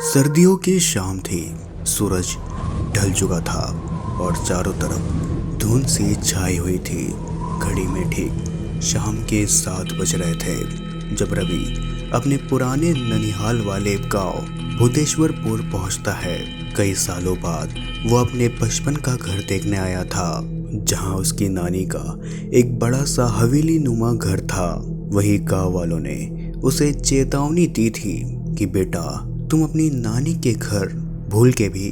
सर्दियों की शाम थी। सूरज ढल चुका था और चारों तरफ धुंध सी छाई हुई थी। घड़ी में ठीक शाम के 7 बज रहे थे जब रवि अपने पुराने ननिहाल वाले गांव भूतेश्वरपुर पहुंचता है। कई सालों बाद वो अपने बचपन का घर देखने आया था, जहां उसकी नानी का एक बड़ा सा हवेली नुमा घर था। वही गांव वालों ने उसे चेतावनी दी थी कि बेटा, तुम अपनी नानी के घर भूल के भी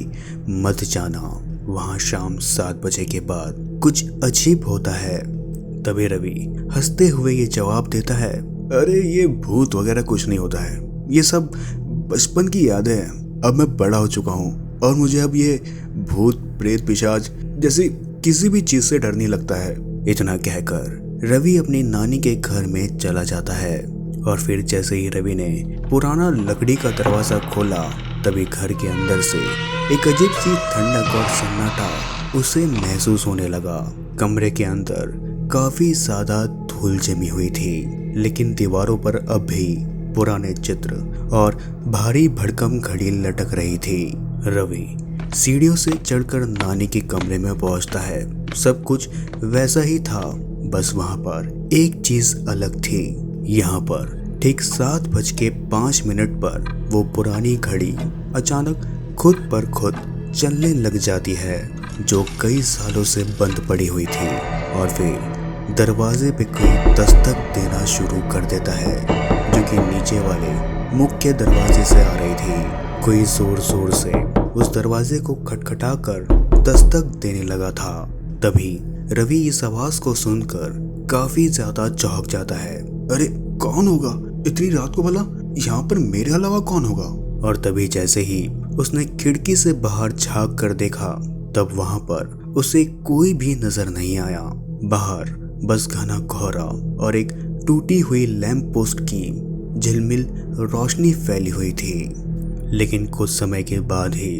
मत जाना। वहां शाम 7 बजे के बाद कुछ अजीब होता है। तभी रवि हंसते हुए ये जवाब देता है, अरे ये भूत वगैरह कुछ नहीं होता है, ये सब बचपन की यादें हैं। अब मैं बड़ा हो चुका हूँ और मुझे अब ये भूत प्रेत पिशाच जैसी किसी भी चीज से डर नहीं लगता है। इतना कहकर रवि अपनी नानी के घर में चला जाता है और फिर जैसे ही रवि ने पुराना लकड़ी का दरवाजा खोला, तभी घर के अंदर से एक अजीब सी ठंडक और सन्नाटा उसे महसूस होने लगा। कमरे के अंदर काफी ज्यादा धूल जमी हुई थी, लेकिन दीवारों पर अब भी पुराने चित्र और भारी भड़कम घड़ी लटक रही थी। रवि सीढ़ियों से चढ़कर नानी के कमरे में पहुंचता है। सब कुछ वैसा ही था, बस वहां पर एक चीज अलग थी। यहाँ पर ठीक 7:05 पर वो पुरानी घड़ी अचानक खुद पर खुद चलने लग जाती है, जो कई सालों से बंद पड़ी हुई थी। और फिर दरवाजे पे कोई दस्तक देना शुरू कर देता है, जो कि नीचे वाले मुख्य दरवाजे से आ रही थी। कोई जोर जोर से उस दरवाजे को खटखटाकर दस्तक देने लगा था। तभी रवि इस आवाज को सुनकर काफी ज्यादा चौंक जाता है। अरे कौन होगा इतनी रात को, भला यहाँ पर मेरे अलावा कौन होगा? और तभी जैसे ही उसने खिड़की से बाहर झांक कर देखा, तब वहां पर उसे कोई भी नजर नहीं आया। बाहर बस घना कोहरा और एक टूटी हुई लैंप पोस्ट की झिलमिल रोशनी फैली हुई थी। लेकिन कुछ समय के बाद ही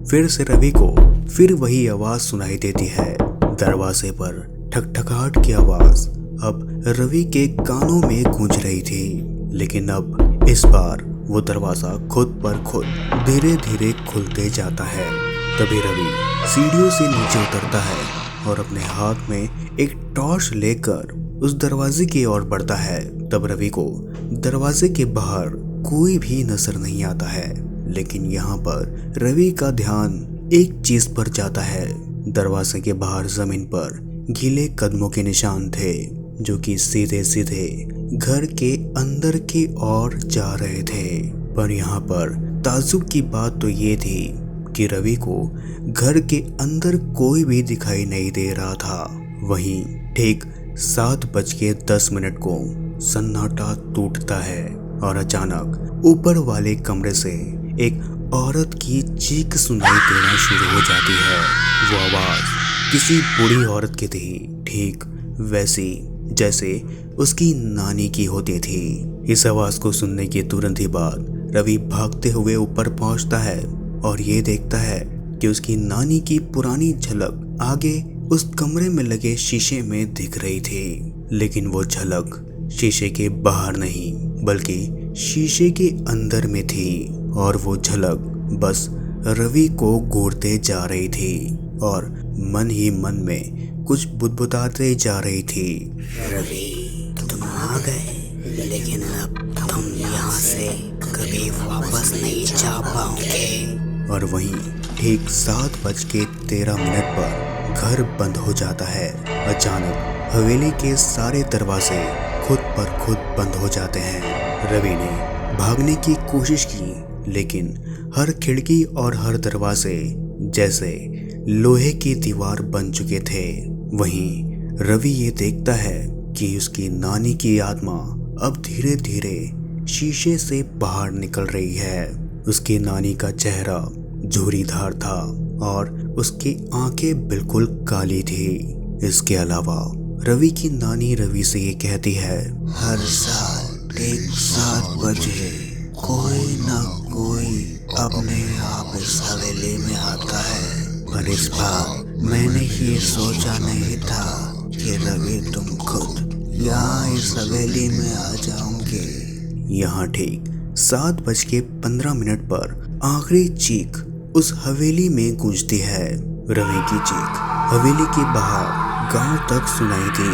फिर से रवि को फिर वही आवाज सुनाई देती है। दरवाजे पर ठकठकाहट की आवाज अब रवि के कानों में गूंज रही थी, लेकिन अब इस बार वो दरवाजा खुद पर खुद धीरे धीरे खुलते जाता है। तभी रवि सीढ़ियों से नीचे उतरता है और अपने हाथ में एक टॉर्च लेकर उस दरवाजे की ओर बढ़ता है। तब रवि को दरवाजे के बाहर कोई भी नजर नहीं आता है, लेकिन यहाँ पर रवि का ध्यान एक चीज पर जाता है। दरवाजे के बाहर जमीन पर गीले कदमों के निशान थे, जो कि सीधे सीधे घर के अंदर की ओर जा रहे थे। पर यहाँ पर ताज्जुब की बात तो ये थी कि रवि को घर के अंदर कोई भी दिखाई नहीं दे रहा था। वहीं ठीक 7:10 को सन्नाटा टूटता है और अचानक ऊपर वाले कमरे से एक औरत की चीख सुनाई देना शुरू हो जाती है। वो आवाज किसी बूढ़ी औरत की थी, ठीक वैसी जैसे उसकी नानी की होती थी। इस आवाज को सुनने के तुरंत ही बाद रवि भागते हुए ऊपर पहुंचता है और ये देखता है कि उसकी नानी की पुरानी झलक आगे उस कमरे में लगे शीशे में दिख रही थी। लेकिन वो झलक शीशे के बाहर नहीं, बल्कि शीशे के अंदर में थी, और वो झलक बस रवि को घूरते जा रही थी और मन ही मन में कुछ बुदबुदाते जा रही थी। रवि, तुम आ गए, लेकिन अब तुम यहाँ से कभी वापस नहीं जा पाओगे। और वहीं ठीक 7:13 पर घर बंद हो जाता है। अचानक हवेली के सारे दरवाजे खुद पर खुद बंद हो जाते हैं। रवि ने भागने की कोशिश की, लेकिन हर खिड़की और हर दरवाजे जैसे लोहे की दीवार बन चुके थे। वहीं रवि ये देखता है कि उसकी नानी की आत्मा अब धीरे धीरे शीशे से बाहर निकल रही है। उसकी नानी का चेहरा झुर्रीदार था और उसकी आंखें बिल्कुल काली थी। इसके अलावा रवि की नानी रवि से ये कहती है, हर साल ठीक 7 बजे कोई ना कोई अपने आप इस हवेली में आता है, पर इस बार मैंने ये सोचा नहीं था कि रवि तुम खुद यहाँ इस हवेली में आ जाओगे। यहाँ ठीक 7:15 पर आखिरी चीख उस हवेली में गूंजती है। रवि की चीख हवेली के बाहर गांव तक सुनाई दी,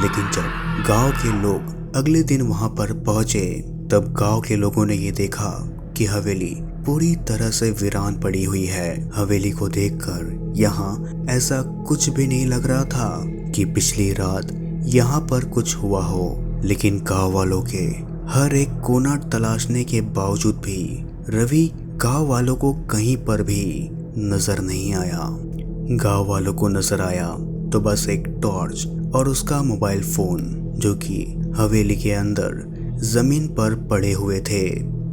लेकिन जब गांव के लोग अगले दिन वहां पर पहुंचे तब गांव के लोगों ने ये देखा कि हवेली पूरी तरह से वीरान पड़ी हुई है। हवेली को देखकर यहाँ ऐसा कुछ भी नहीं लग रहा था कि पिछली रात यहाँ पर कुछ हुआ हो, लेकिन गांव वालों के हर एक कोना तलाशने के बावजूद भी रवि गांव वालों को कहीं पर भी नजर नहीं आया। गांव वालों को नजर आया तो बस एक टॉर्च और उसका मोबाइल फोन, जो कि हवेली के अंदर जमीन पर पड़े हुए थे।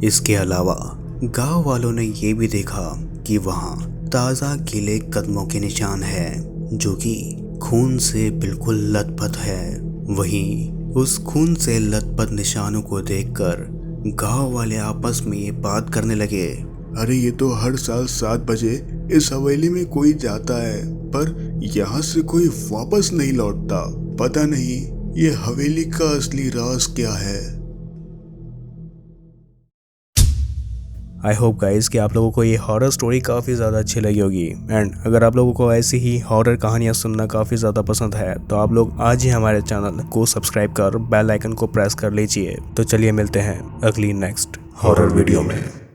इसके अलावा गांव वालों ने ये भी देखा कि वहां ताजा गीले कदमों के निशान हैं, जो कि खून से बिल्कुल लथपथ है। वहीं उस खून से लथपथ निशानों को देखकर गांव वाले आपस में ये बात करने लगे, अरे ये तो हर साल 7 बजे इस हवेली में कोई जाता है, पर यहाँ से कोई वापस नहीं लौटता। पता नहीं ये हवेली का असली राज क्या है। आई होप गाइस कि आप लोगों को ये हॉरर स्टोरी काफ़ी ज़्यादा अच्छी लगी होगी। एंड अगर आप लोगों को ऐसी ही हॉरर कहानियाँ सुनना काफ़ी ज़्यादा पसंद है तो आप लोग आज ही हमारे चैनल को सब्सक्राइब कर बेल आइकन को प्रेस कर लीजिए। तो चलिए मिलते हैं अगली नेक्स्ट हॉरर वीडियो में।